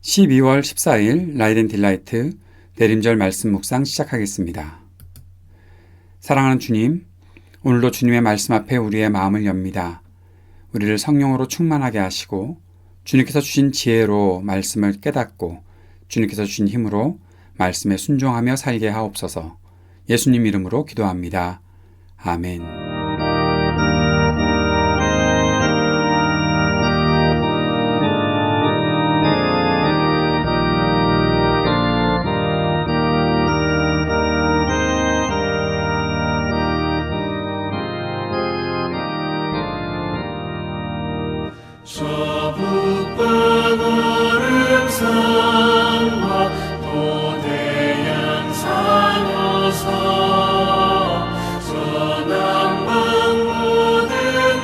12월 14일 라이트 앤 딜라이트 대림절 말씀 묵상 시작하겠습니다. 사랑하는 주님, 오늘도 주님의 말씀 앞에 우리의 마음을 엽니다. 우리를 성령으로 충만하게 하시고 주님께서 주신 지혜로 말씀을 깨닫고 주님께서 주신 힘으로 말씀에 순종하며 살게 하옵소서. 예수님 이름으로 기도합니다. 아멘. 저 북방얼음 산과 도대양산 어서 서남방 모든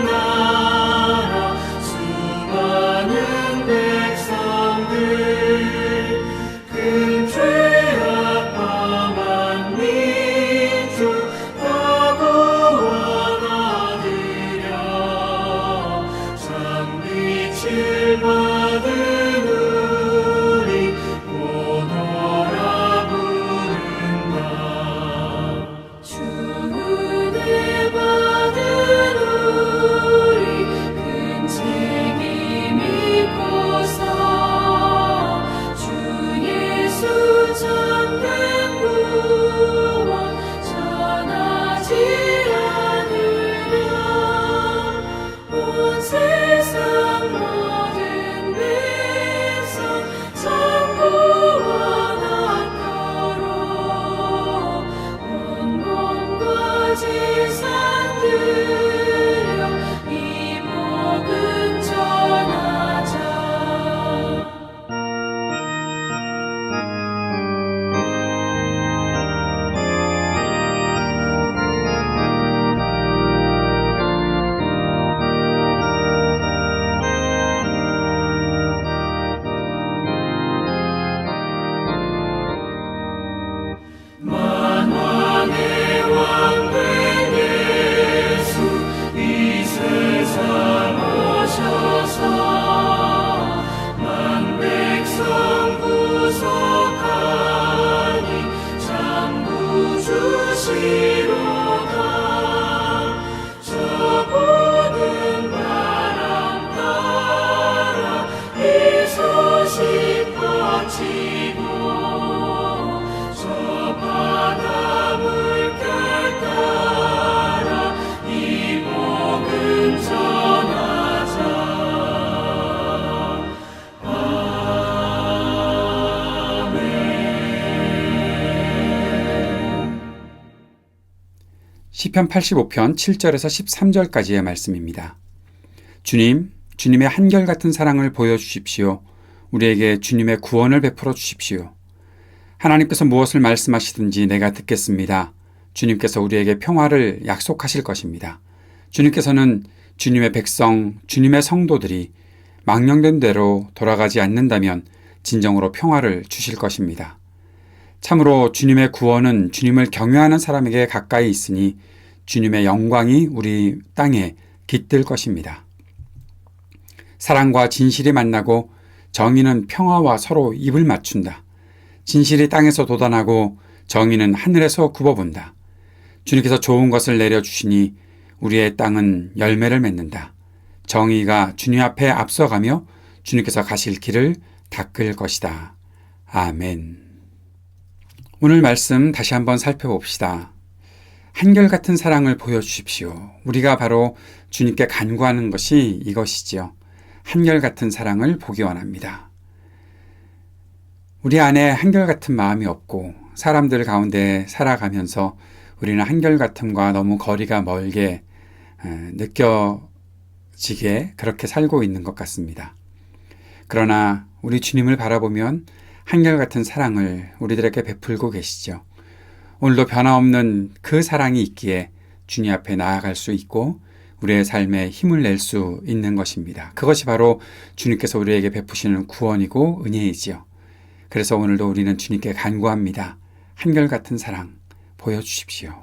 나라 수많은 백성들 큰 죄악 범한 민족 다 구원하리라. 빛을 받은 우리 오너라 부른다. 주 은혜 받은 우리 큰 책임 입고서 주 예수 참된 구원 전하지 않으랴. 온 세상 모든 백성 참 구원하도록 온 몸과 재산 들여 이 복음 전하자. 만왕의 왕 된 예수 이 세상 오셔서 만 백성 구속하니 참 구주 주시로다. 저 보는 바람 따라 이 소식 퍼지고 저 바다 물결 따라 이 복음 전하자. 아멘. 시편 85편 7절에서 13절까지의 말씀입니다. 주님, 주님의 한결같은 사랑을 보여주십시오. 우리에게 주님의 구원을 베풀어 주십시오. 하나님께서 무엇을 말씀하시든지 내가 듣겠습니다. 주님께서 우리에게 평화를 약속하실 것입니다. 주님께서는 주님의 백성, 주님의 성도들이 망령된 대로 돌아가지 않는다면 진정으로 평화를 주실 것입니다. 참으로 주님의 구원은 주님을 경외하는 사람에게 가까이 있으니 주님의 영광이 우리 땅에 깃들 것입니다. 사랑과 진실이 만나고 정의는 평화와 서로 입을 맞춘다. 진실이 땅에서 돋아나고 정의는 하늘에서 굽어본다. 주님께서 좋은 것을 내려주시니 우리의 땅은 열매를 맺는다. 정의가 주님 앞에 앞서가며 주님께서 가실 길을 닦을 것이다. 아멘. 오늘 말씀 다시 한번 살펴봅시다. 한결같은 사랑을 보여주십시오. 우리가 바로 주님께 간구하는 것이 이것이지요. 한결같은 사랑을 보기 원합니다. 우리 안에 한결같은 마음이 없고 사람들 가운데 살아가면서 우리는 한결같음과 너무 거리가 멀게 느껴지게 그렇게 살고 있는 것 같습니다. 그러나 우리 주님을 바라보면 한결같은 사랑을 우리들에게 베풀고 계시죠. 오늘도 변함없는 그 사랑이 있기에 주님 앞에 나아갈 수 있고 우리의 삶에 힘을 낼 수 있는 것입니다. 그것이 바로 주님께서 우리에게 베푸시는 구원이고 은혜이지요. 그래서 오늘도 우리는 주님께 간구합니다. 한결같은 사랑 보여주십시오.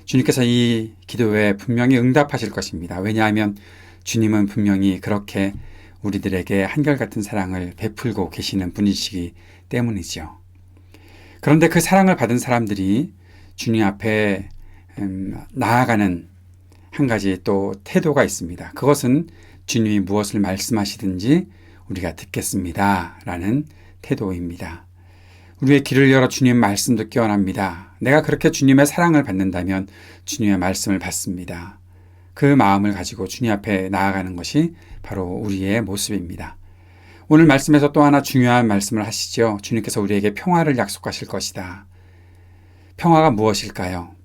주님께서 이 기도에 분명히 응답하실 것입니다. 왜냐하면 주님은 분명히 그렇게 우리들에게 한결같은 사랑을 베풀고 계시는 분이시기 때문이죠. 그런데 그 사랑을 받은 사람들이 주님 앞에 나아가는 한 가지 또 태도가 있습니다. 그것은 주님이 무엇을 말씀하시든지 우리가 듣겠습니다 라는 태도입니다. 우리의 길을 열어 주님 말씀도 깨어납니다. 내가 그렇게 주님의 사랑을 받는다면 주님의 말씀을 받습니다. 그 마음을 가지고 주님 앞에 나아가는 것이 바로 우리의 모습입니다. 오늘 말씀에서 또 하나 중요한 말씀을 하시죠. 주님께서 우리에게 평화를 약속하실 것이다. 평화가 무엇일까요?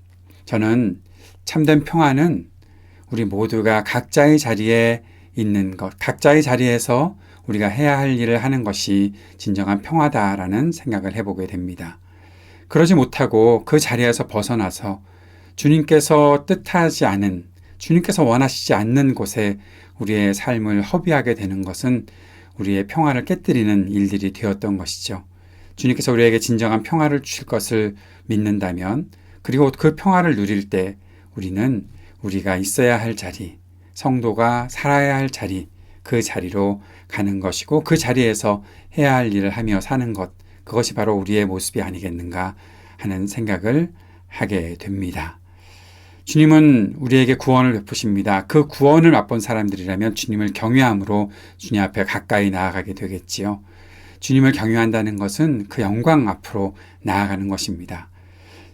저는 참된 평화는 우리 모두가 각자의 자리에 있는 것, 각자의 자리에서 우리가 해야 할 일을 하는 것이 진정한 평화다라는 생각을 해보게 됩니다. 그러지 못하고 그 자리에서 벗어나서 주님께서 뜻하지 않은, 주님께서 원하시지 않는 곳에 우리의 삶을 허비하게 되는 것은 우리의 평화를 깨뜨리는 일들이 되었던 것이죠. 주님께서 우리에게 진정한 평화를 주실 것을 믿는다면, 그리고 그 평화를 누릴 때 우리는 우리가 있어야 할 자리, 성도가 살아야 할 자리, 그 자리로 가는 것이고 그 자리에서 해야 할 일을 하며 사는 것, 그것이 바로 우리의 모습이 아니겠는가 하는 생각을 하게 됩니다. 주님은 우리에게 구원을 베푸십니다. 그 구원을 맛본 사람들이라면 주님을 경외함으로 주님 앞에 가까이 나아가게 되겠지요. 주님을 경외한다는 것은 그 영광 앞으로 나아가는 것입니다.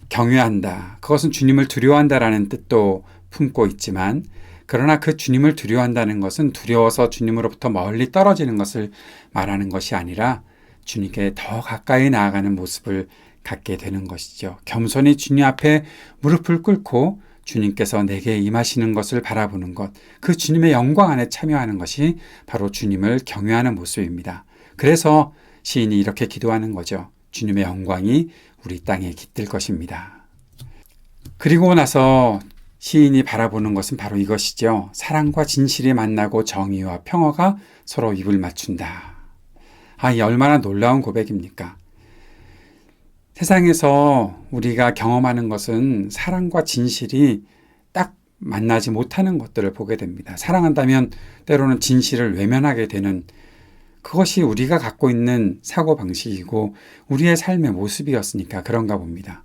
경외한다. 그것은 주님을 두려워한다라는 뜻도 품고 있지만, 그러나 그 주님을 두려워한다는 것은 두려워서 주님으로부터 멀리 떨어지는 것을 말하는 것이 아니라 주님께 더 가까이 나아가는 모습을 갖게 되는 것이죠. 겸손히 주님 앞에 무릎을 꿇고 주님께서 내게 임하시는 것을 바라보는 것, 그 주님의 영광 안에 참여하는 것이 바로 주님을 경외하는 모습입니다. 그래서 시인이 이렇게 기도하는 거죠. 주님의 영광이 우리 땅에 깃들 것입니다. 그리고 나서 시인이 바라보는 것은 바로 이것이죠. 사랑과 진실이 만나고 정의와 평화가 서로 입을 맞춘다. 이 얼마나 놀라운 고백입니까? 세상에서 우리가 경험하는 것은 사랑과 진실이 딱 만나지 못하는 것들을 보게 됩니다. 사랑한다면 때로는 진실을 외면하게 되는, 그것이 우리가 갖고 있는 사고방식이고 우리의 삶의 모습이었으니까 그런가 봅니다.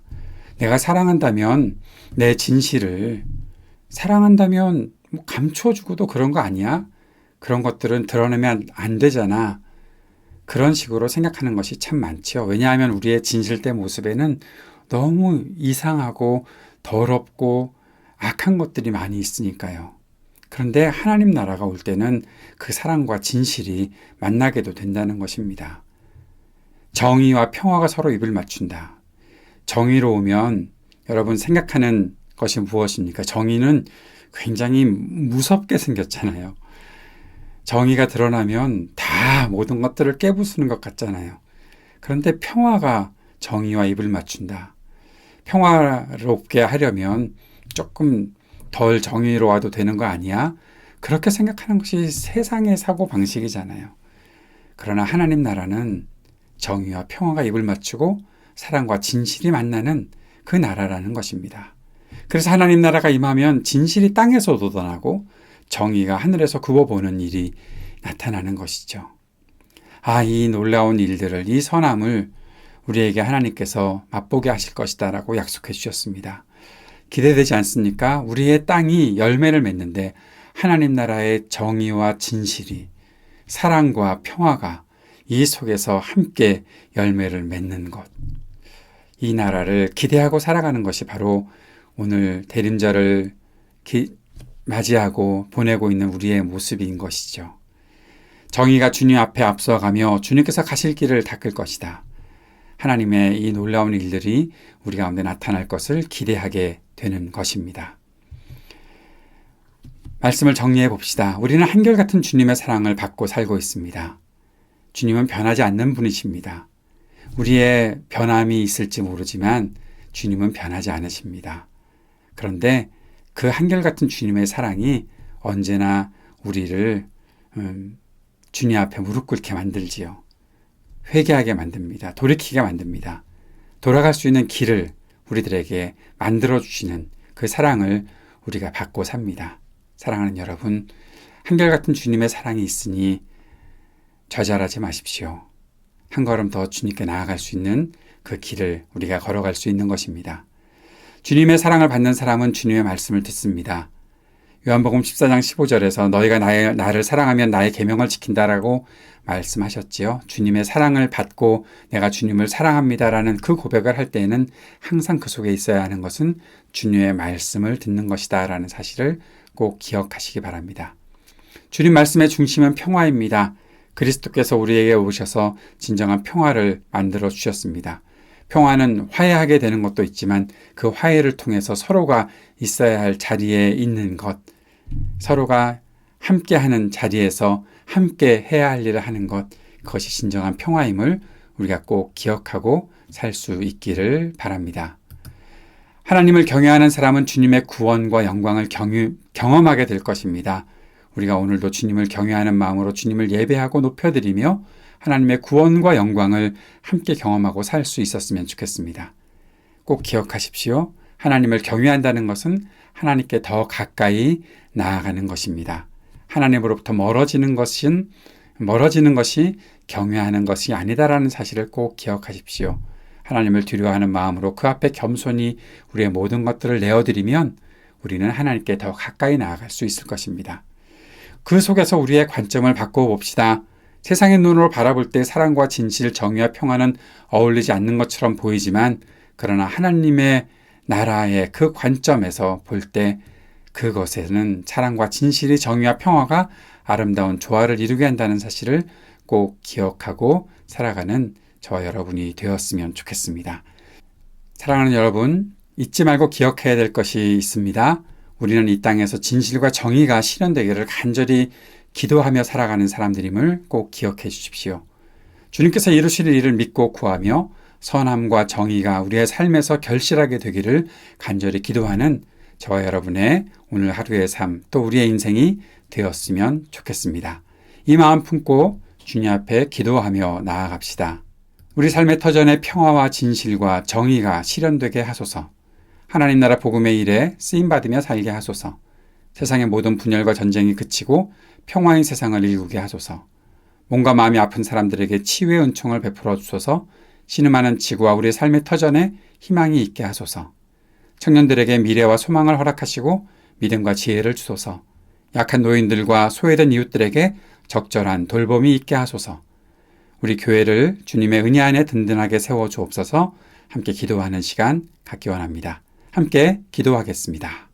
내가 사랑한다면 내 진실을, 사랑한다면 감춰주고도 그런 거 아니야? 그런 것들은 드러내면 안 되잖아. 그런 식으로 생각하는 것이 참 많죠. 왜냐하면 우리의 진실된 모습에는 너무 이상하고 더럽고 악한 것들이 많이 있으니까요. 그런데 하나님 나라가 올 때는 그 사랑과 진실이 만나게도 된다는 것입니다. 정의와 평화가 서로 입을 맞춘다. 정의로우면 여러분 생각하는 것이 무엇입니까? 정의는 굉장히 무섭게 생겼잖아요. 정의가 드러나면 다 모든 것들을 깨부수는 것 같잖아요. 그런데 평화가 정의와 입을 맞춘다. 평화롭게 하려면 조금 덜 정의로워도 되는 거 아니야? 그렇게 생각하는 것이 세상의 사고방식이잖아요. 그러나 하나님 나라는 정의와 평화가 입을 맞추고 사랑과 진실이 만나는 그 나라라는 것입니다. 그래서 하나님 나라가 임하면 진실이 땅에서 돋아나고 정의가 하늘에서 굽어보는 일이 나타나는 것이죠. 이 놀라운 일들을, 이 선함을 우리에게 하나님께서 맛보게 하실 것이다라고 약속해 주셨습니다. 기대되지 않습니까? 우리의 땅이 열매를 맺는데 하나님 나라의 정의와 진실이, 사랑과 평화가 이 속에서 함께 열매를 맺는 것. 이 나라를 기대하고 살아가는 것이 바로 오늘 대림절을 맞이하고 보내고 있는 우리의 모습인 것이죠. 정의가 주님 앞에 앞서가며 주님께서 가실 길을 닦을 것이다. 하나님의 이 놀라운 일들이 우리 가운데 나타날 것을 기대하게 되는 것입니다. 말씀을 정리해 봅시다. 우리는 한결같은 주님의 사랑을 받고 살고 있습니다. 주님은 변하지 않는 분이십니다. 우리의 변함이 있을지 모르지만 주님은 변하지 않으십니다. 그런데 그 한결같은 주님의 사랑이 언제나 우리를 주님 앞에 무릎 꿇게 만들지요. 회개하게 만듭니다. 돌이키게 만듭니다. 돌아갈 수 있는 길을 우리들에게 만들어주시는 그 사랑을 우리가 받고 삽니다. 사랑하는 여러분, 한결같은 주님의 사랑이 있으니 좌절하지 마십시오. 한 걸음 더 주님께 나아갈 수 있는 그 길을 우리가 걸어갈 수 있는 것입니다. 주님의 사랑을 받는 사람은 주님의 말씀을 듣습니다. 요한복음 14장 15절에서 너희가 나를 사랑하면 나의 계명을 지킨다라고 말씀하셨지요. 주님의 사랑을 받고 내가 주님을 사랑합니다라는 그 고백을 할 때에는 항상 그 속에 있어야 하는 것은 주님의 말씀을 듣는 것이다 라는 사실을 꼭 기억하시기 바랍니다. 주님 말씀의 중심은 평화입니다. 그리스도께서 우리에게 오셔서 진정한 평화를 만들어 주셨습니다. 평화는 화해하게 되는 것도 있지만 그 화해를 통해서 서로가 있어야 할 자리에 있는 것, 서로가 함께하는 자리에서 함께 해야 할 일을 하는 것, 그것이 진정한 평화임을 우리가 꼭 기억하고 살 수 있기를 바랍니다. 하나님을 경외하는 사람은 주님의 구원과 영광을 경험하게 될 것입니다. 우리가 오늘도 주님을 경외하는 마음으로 주님을 예배하고 높여드리며 하나님의 구원과 영광을 함께 경험하고 살 수 있었으면 좋겠습니다. 꼭 기억하십시오. 하나님을 경외한다는 것은 하나님께 더 가까이 나아가는 것입니다. 하나님으로부터 멀어지는 것이 경외하는 것이 아니다라는 사실을 꼭 기억하십시오. 하나님을 두려워하는 마음으로 그 앞에 겸손히 우리의 모든 것들을 내어드리면 우리는 하나님께 더 가까이 나아갈 수 있을 것입니다. 그 속에서 우리의 관점을 바꾸어 봅시다. 세상의 눈으로 바라볼 때 사랑과 진실, 정의와 평화는 어울리지 않는 것처럼 보이지만 그러나 하나님의 나라의 그 관점에서 볼 때 그것에는 사랑과 진실이 정의와 평화가 아름다운 조화를 이루게 한다는 사실을 꼭 기억하고 살아가는 저와 여러분이 되었으면 좋겠습니다. 사랑하는 여러분, 잊지 말고 기억해야 될 것이 있습니다. 우리는 이 땅에서 진실과 정의가 실현되기를 간절히 기도하며 살아가는 사람들임을 꼭 기억해 주십시오. 주님께서 이루실 일을 믿고 구하며 선함과 정의가 우리의 삶에서 결실하게 되기를 간절히 기도하는 저와 여러분의 오늘 하루의 삶, 또 우리의 인생이 되었으면 좋겠습니다. 이 마음 품고 주님 앞에 기도하며 나아갑시다. 우리 삶의 터전에 평화와 진실과 정의가 실현되게 하소서. 하나님 나라 복음의 일에 쓰임받으며 살게 하소서. 세상의 모든 분열과 전쟁이 그치고 평화의 세상을 일구게 하소서. 몸과 마음이 아픈 사람들에게 치유의 은총을 베풀어 주소서. 신음하는 지구와 우리의 삶의 터전에 희망이 있게 하소서. 청년들에게 미래와 소망을 허락하시고 믿음과 지혜를 주소서. 약한 노인들과 소외된 이웃들에게 적절한 돌봄이 있게 하소서. 우리 교회를 주님의 은혜 안에 든든하게 세워 주옵소서. 함께 기도하는 시간 갖기 원합니다. 함께 기도하겠습니다.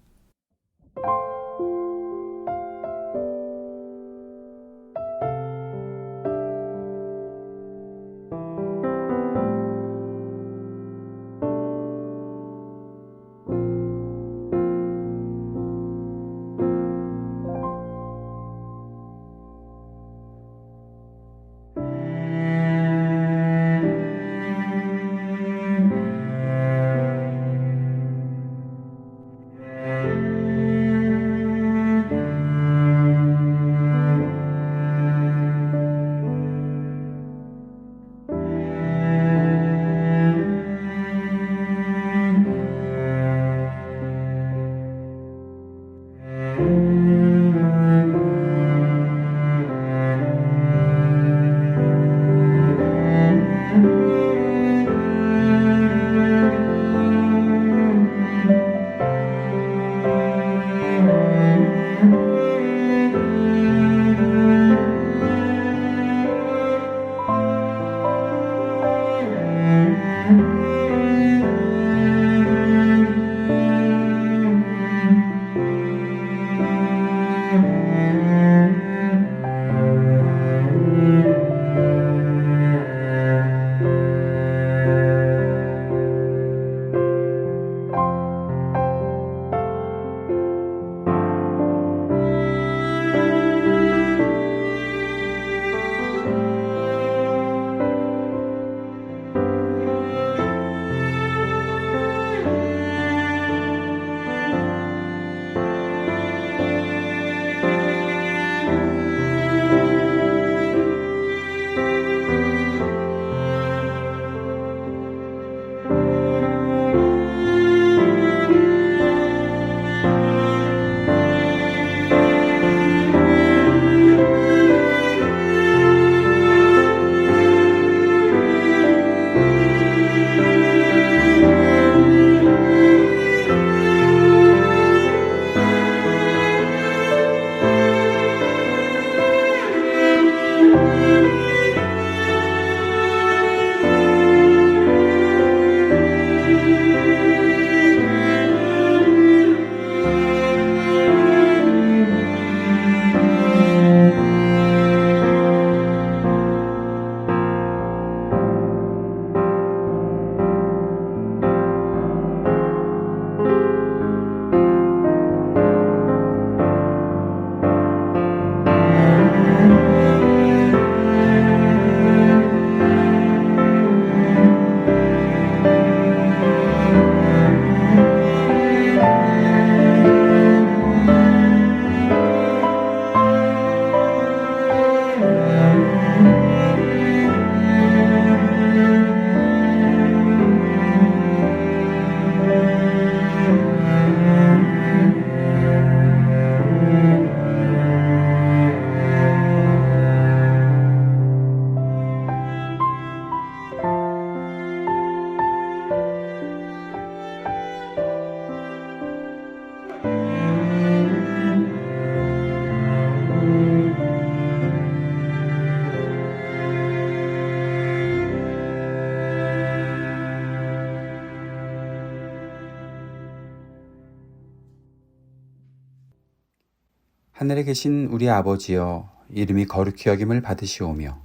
하늘에 계신 우리 아버지여, 이름이 거룩히 여김을 받으시오며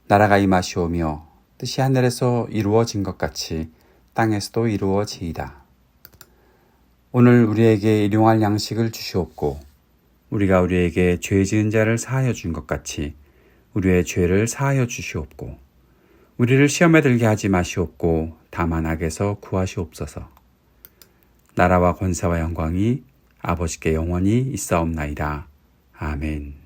나라가 임하시오며 뜻이 하늘에서 이루어진 것 같이 땅에서도 이루어지이다. 오늘 우리에게 일용할 양식을 주시옵고 우리가 우리에게 죄 지은 자를 사하여 준 것 같이 우리의 죄를 사하여 주시옵고 우리를 시험에 들게 하지 마시옵고 다만 악에서 구하시옵소서. 나라와 권세와 영광이 아버지께 영원히 있사옵나이다. 아멘.